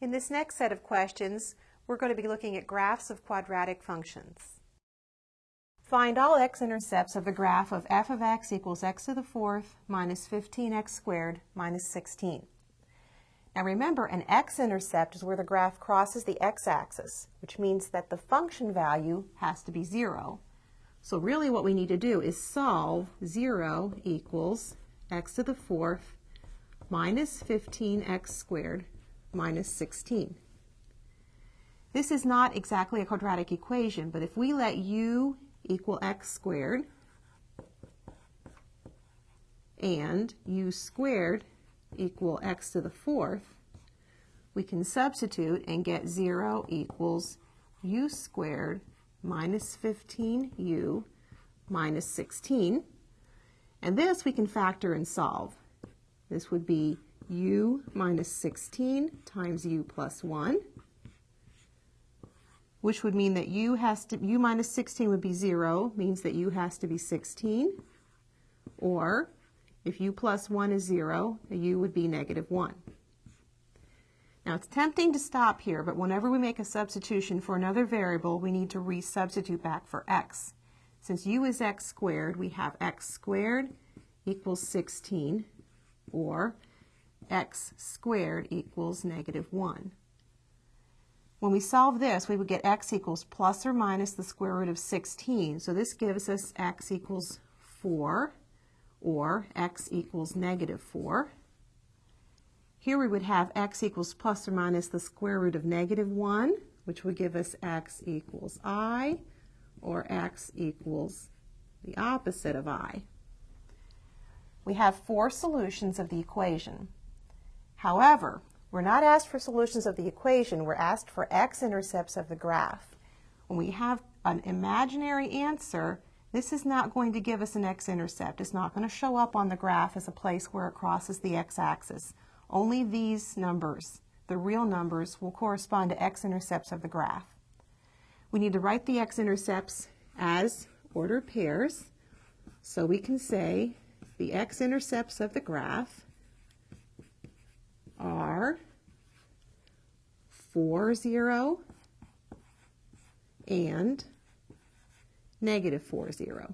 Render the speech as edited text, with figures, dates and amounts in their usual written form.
In this next set of questions, we're going to be looking at graphs of quadratic functions. Find all x-intercepts of the graph of f of x equals x to the fourth minus 15x squared minus 16. Now remember, an x-intercept is where the graph crosses the x-axis, which means that the function value has to be 0. So really what we need to do is solve 0 equals x to the fourth minus 15x squared minus 16. This is not exactly a quadratic equation, but if we let u equal x squared and u squared equal x to the fourth, we can substitute and get 0 equals u squared minus 15u minus 16. And this we can factor and solve. This would be u minus 16 times u plus 1, which would mean that u minus 16 would be 0, means that u has to be 16. Or if u plus 1 is 0, a u would be negative 1. Now it's tempting to stop here, but whenever we make a substitution for another variable, we need to resubstitute back for x. Since u is x squared, we have x squared equals 16, or x squared equals negative 1. When we solve this, we would get x equals plus or minus the square root of 16. So this gives us x equals 4, or x equals negative 4. Here we would have x equals plus or minus the square root of negative 1, which would give us x equals I, or x equals the opposite of I. We have 4 solutions of the equation. However, we're not asked for solutions of the equation, we're asked for x-intercepts of the graph. When we have an imaginary answer, this is not going to give us an x-intercept. It's not going to show up on the graph as a place where it crosses the x-axis. Only these numbers, the real numbers, will correspond to x-intercepts of the graph. We need to write the x-intercepts as ordered pairs, so we can say the x-intercepts of the graph are 4, 0, and negative 4, 0.